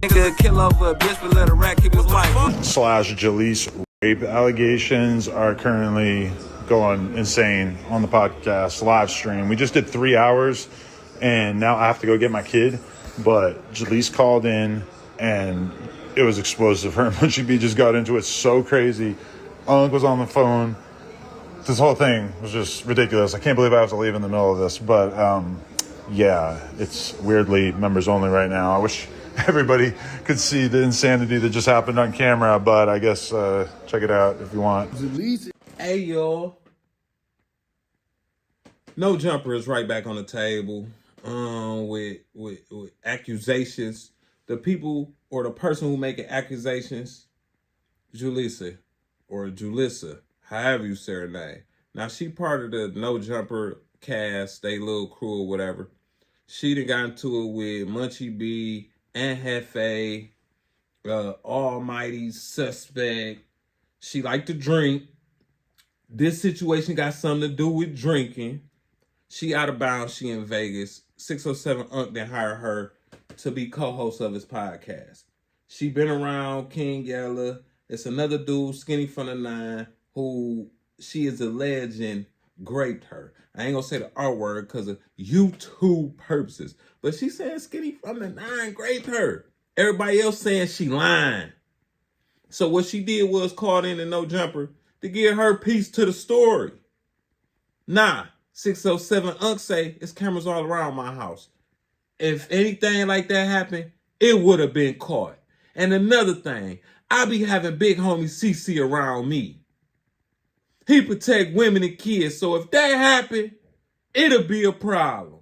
Nigga kill over a bitch but let a rat keep his wife. Slash Jaleec rape allegations are currently going insane on the podcast live stream. We just did 3 hours and now I have to go get my kid, but Jaleec called in and it was explosive. Her and Munchie B just got into it so crazy. Unc was on the phone. This whole thing was just ridiculous. I can't believe I have to leave in the middle of this, but yeah, it's weirdly members only right now. I wish everybody could see the insanity that just happened on camera, but I guess check it out if you want. Hey, y'all. No Jumper is right back on the table with accusations. The people or the person who making accusations, Julissa or Julissa, however you say her name. Now, she part of the No Jumper cast, they little crew or whatever. She done got into it with Munchie B and Hefe, almighty suspect. She like to drink. This situation got something to do with drinking. She out of bounds. She in Vegas. 607 Unc then hired her to be co-host of his podcast. She been around King Yella. It's another dude, SkinnyFromThe9, who she is alleging raped her. I ain't gonna say the R word because of YouTube purposes, but she saying SkinnyFromThe9 raped her. Everybody else saying she lying. So what she did was called in the No Jumper to give her piece to the story. Nah, 607 Unc say it's cameras all around my house. If anything like that happened, it would have been caught. And another thing, I be having big homie CC around me. He protect women and kids, so if that happened, it'll be a problem.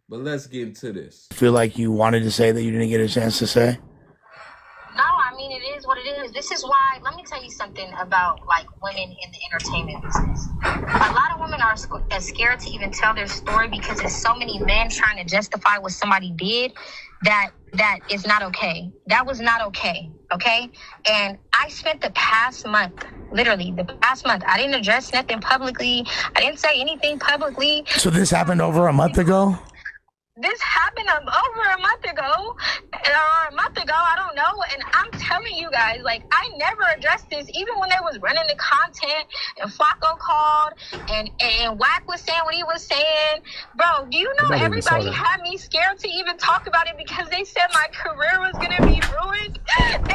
But let's get into this. Feel like you wanted to say that you didn't get a chance to say? No, I mean, it is what it is. This is why, let me tell you something about, like, women in the entertainment business. A lot of women are scared to even tell their story because there's so many men trying to justify what somebody did that is not okay. That was not okay, okay? And I spent the past month, literally, the past month, I didn't address nothing publicly. I didn't say anything publicly. So this happened over a month ago? This happened over a month ago, or a month ago, I don't know. And I'm telling you guys, like, I never addressed this, even when they was running the content and Flacco called and Wack was saying what he was saying. Bro, do you know everybody had me scared to even talk about it because they said my career was going to be ruined?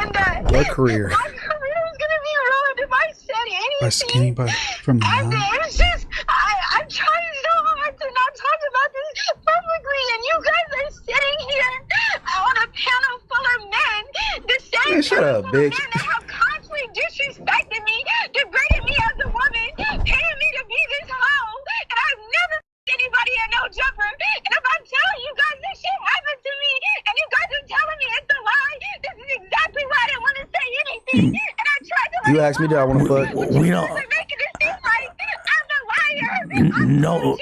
And that what career? My career was going to be ruined if I said anything. By Skinny, but from and it's just, I'm trying so hard to not talk about this publicly. And you guys are sitting here on a panel full of men, the same shut up, bitch. men that have constantly disrespected me, degraded me as a woman, paying me to be this hoe, and I've never anybody at No Jumper. And if I'm telling you guys this shit happened to me, and you guys are telling me it's a lie, this is exactly why I didn't want to say anything. And I tried to. You asked me, do I want to fuck? We don't. Making it seem like I'm a liar. No.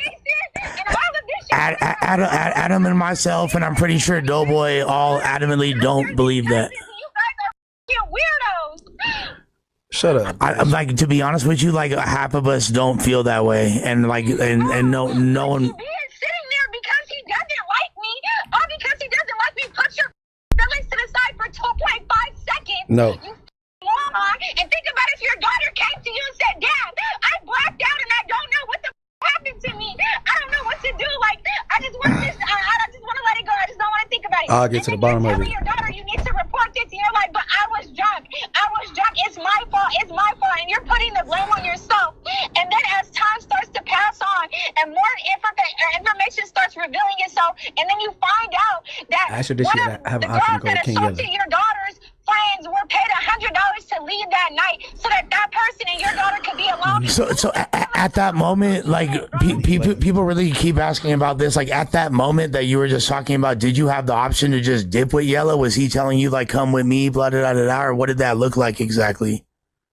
Adam and myself, and I'm pretty sure Doughboy all adamantly don't believe that. You guys are weirdos. Shut up. I'm like, to be honest with you, like half of us don't feel that way, and like, and no one. Sitting there because he doesn't like me, or because he doesn't like me. Put your feelings to the side for 2.5 seconds. No. You moron, and think about if your daughter came to you and said, "Dad, I blacked out and I don't know what the happened to me. I don't know what to do. Like, I just want this. I just want to let it go. I just don't want to think about it." I'll get to the bottom of it. Your daughter, you need to report this, and you're like, "But I was drunk. I was drunk. It's my fault. It's my fault." And you're putting the blame on yourself. And then as time starts to pass on, and more information starts revealing itself, and then you find out that actually, this shit have an option to go to King Yella. Your daughter's friends were paid $100 to leave that night so that that person and your daughter could be alone. So at that moment, like people really keep asking about this. Like at that moment that you were just talking about, did you have the option to just dip with Yella? Was he telling you like, come with me, blah, blah, blah, blah, or what did that look like exactly?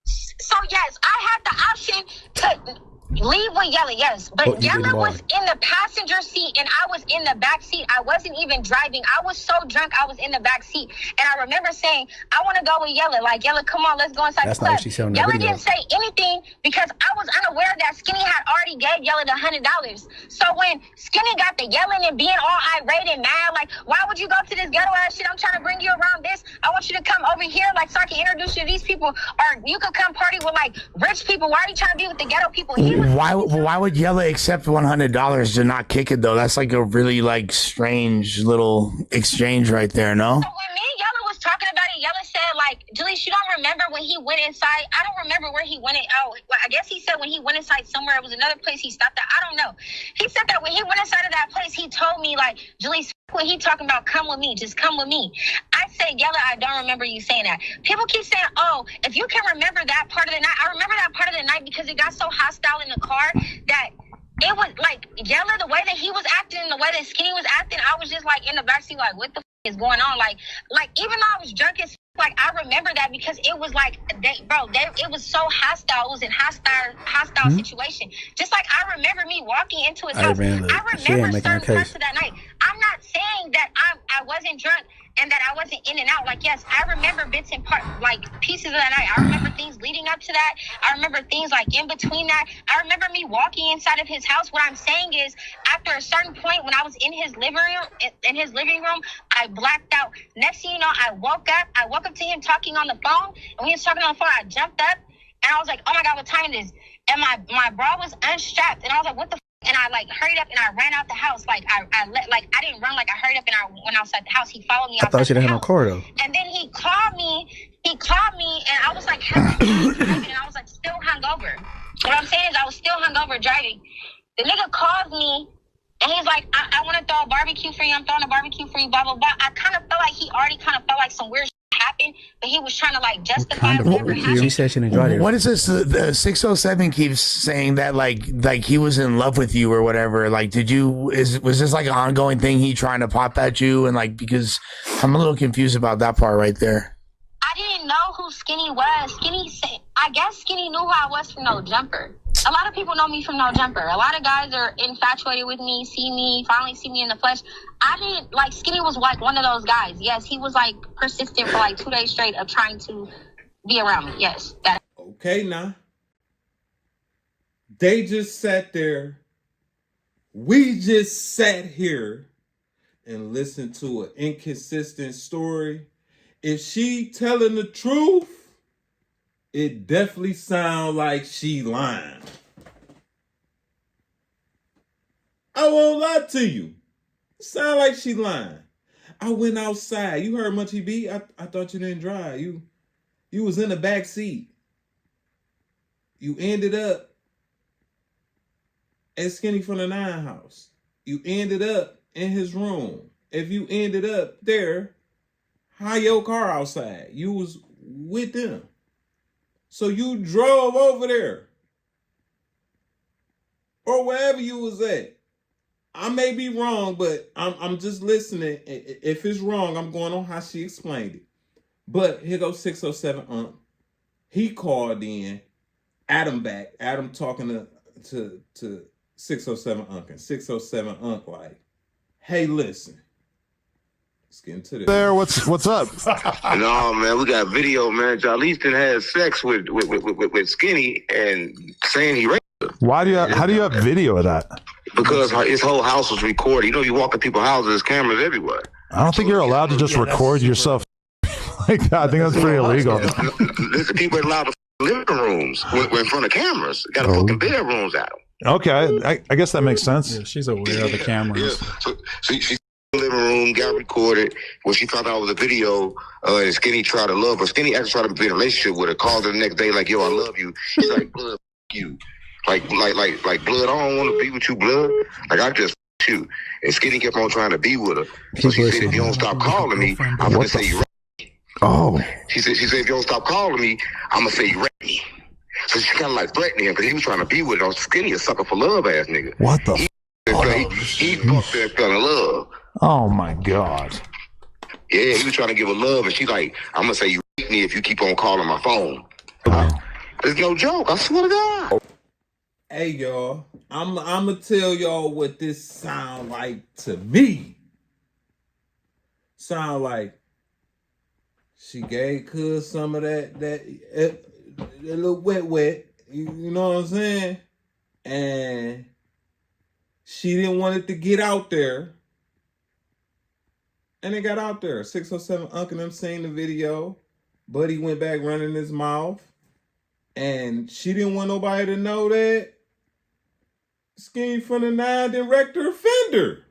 So yes, I had the option to Leave with Yella, yes. But Oh, you Yella didn't was lie. in the passenger seat and I was in the back seat. I wasn't even driving. I was so drunk, I was in the back seat. And I remember saying, I want to go with Yella. Like, Yella, come on, let's go inside That's the not club. what she said on that Yella video. didn't say anything because I was unaware that Skinny had already gave Yella the $100. So when Skinny got the yelling and being all irate and mad, like, why would you go to this ghetto ass shit? I'm trying to bring you around this. I want you to come over here, like, so I can introduce you to these people. Or you could come party with, like, rich people. Why are you trying to be with the ghetto people? He was Why would Yella accept $100 to not kick it though? That's like a really like strange little exchange right there, no? So when me and Yella was talking about it, Yella said, like, Jaleec, you don't remember when he went inside? I don't remember where he went. I guess he said when he went inside somewhere, it was another place he stopped at. I don't know. He said that when he went inside of that place, he told me, like, Jaleec, when he talking about come with me, just come with me. I said, Yella, I don't remember you saying that. People keep saying, oh, if you can remember that part of the night. I remember that part of the night because it got so hostile in the car that it was like Yella, the way that he was acting, the way that Skinny was acting, I was just like in the backseat, like, what the is going on? Like even though I was drunk as like I remember that because it was like it was so hostile. It was a hostile situation. Just like I remember me walking into his house. Man, look, I she ain't remember making her certain parts case. of that night. I'm not saying that I wasn't drunk and that I wasn't in and out. Like, yes, I remember bits and parts, like pieces of that night. I remember things leading up to that. I remember things like in between that. I remember me walking inside of his house. What I'm saying is, after a certain point, when I was in his living room, I blacked out. Next thing you know, I woke up to him talking on the phone, and when he was talking on the phone, I jumped up and I was like, oh my God, what time it is? And my bra was unstrapped, and I was like, what the and I like hurried up and I ran out the house. Like I didn't run, like I hurried up and I went outside the house. He followed me I outside thought you the didn't have no house. car though. And then he called me and I was like driving and I was like still hungover. What I'm saying is I was still hungover driving. The nigga calls me and he's like, I want to throw a barbecue for you. I'm throwing a barbecue for you, blah, blah, blah. I kind of felt like he already kind of felt like some weird shit happened, but he was trying to like justify whatever happened. She said she didn't drive What is this? The 607 keeps saying that like he was in love with you or whatever. Like, was this like an ongoing thing? He trying to pop at you and like, because I'm a little confused about that part right there. I didn't know who Skinny was. I guess Skinny knew who I was from No Jumper. A lot of people know me from No Jumper. A lot of guys are infatuated with me, finally see me in the flesh. I didn't, like, Skinny was like one of those guys. Yes, he was like persistent for like 2 days straight of trying to be around me. Yes. Okay, now. They just sat there. We just sat here and listened to an inconsistent story. If she telling the truth, it definitely sounds like she lying. I won't lie to you. It sounds like she lying. I went outside. You heard Munchie B? I thought you didn't drive. You was in the back seat. You ended up at SkinnyFromThe9 house. You ended up in his room. If you ended up there, how your car outside? You was with them. So you drove over there. Or wherever you was at. I may be wrong, but I'm just listening. If it's wrong, I'm going on how she explained it. But here goes 607 He called in. Adam back. Adam talking to 607 and 607 like, hey, listen. Let's get into this. There, what's up? No, man, we got video, man. Jaleec had sex with Skinny and saying he raped her. How do you have video of that? Because his whole house was recorded. You know, you walk in people's houses, there's cameras everywhere. I don't think you're allowed to just record yourself like that. I think that's pretty illegal. Listen, people ain't allowed to living rooms in front of cameras. Got to fucking bedrooms out. Okay, I guess that makes sense. Yeah, she's aware of the cameras. Yeah. So she's in the living room, got recorded. When she found out it was a video, and Skinny tried to love her. Skinny actually tried to be in a relationship with her. Called her the next day like, yo, I love you. She's like, blood, you. Like, blood, I don't want to be with you, blood. Like, I just you. And Skinny kept on trying to be with her. So she said, if you don't stop calling me, I'm going to say you raped me. Oh. She said, if you don't stop calling me, I'm going to say you raped me. So she kind of like threatening him because he was trying to be with her. Skinny a sucker for love ass nigga. What the He fucked that fell in love. Oh my God. Yeah, he was trying to give her love, and she like, I'm going to say you raped me if you keep on calling my phone. It's no joke. I swear to God. Hey y'all, I'ma tell y'all what this sound like to me. Sound like she gave Cuz some of that little wet. You know what I'm saying? And she didn't want it to get out there. And it got out there. 607 Uncle them seen the video. Buddy went back running his mouth. And she didn't want nobody to know that Skinny from the 9 director offender.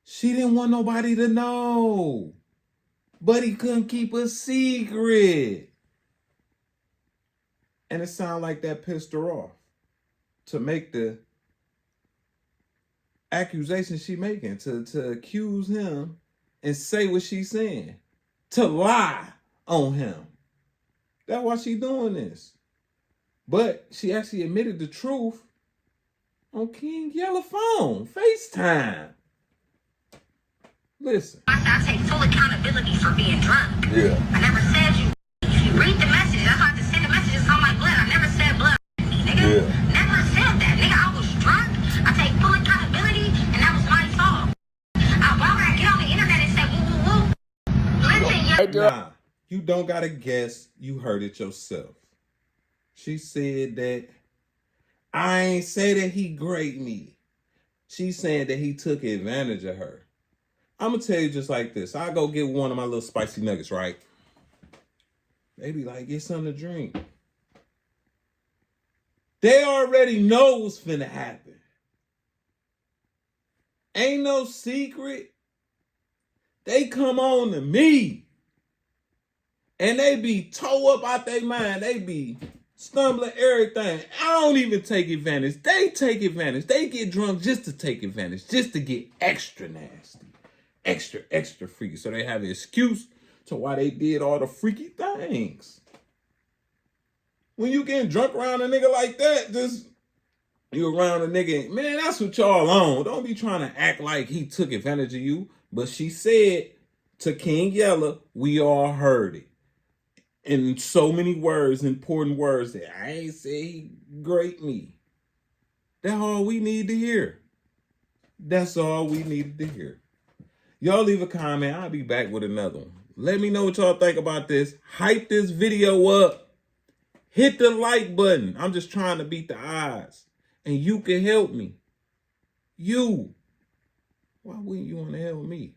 She didn't want nobody to know. Buddy couldn't keep a secret. And it sounded like that pissed her off to make the accusation she making, to accuse him and say what she's saying, to lie on him. That's why she doing this. But she actually admitted the truth on King Yella phone, FaceTime. Listen. I take full accountability for being drunk. Yeah. I never said you. If you read the message, that's why I have to send the messages on my blood. I never said blood, nigga. Yeah. Never said that, nigga. I was drunk. I take full accountability, and that was my fault. Why would I get on the internet and say woo woo woo? Listen, Nah, you don't gotta guess. You heard it yourself. She said that I ain't say that he graped me. She's saying that he took advantage of her. I'm gonna tell you just like this. I go get one of my little spicy nuggets, right? They be like, get something to drink. They already know what's finna happen. Ain't no secret. They come on to me. And they be toe up out their mind. They be stumbling everything. I don't even take advantage. They take advantage. They get drunk just to take advantage. Just to get extra nasty. Extra freaky. So they have an excuse to why they did all the freaky things. When you getting drunk around a nigga like that, just you around a nigga, man, that's what y'all on. Don't be trying to act like he took advantage of you. But she said to King Yella, we all heard it. In so many words, important words, that I ain't say he graped me. That's all we need to hear. That's all we needed to hear. Y'all leave a comment. I'll be back with another one. Let me know what y'all think about this. Hype this video up. Hit the like button. I'm just trying to beat the odds. And you can help me. You. Why wouldn't you want to help me?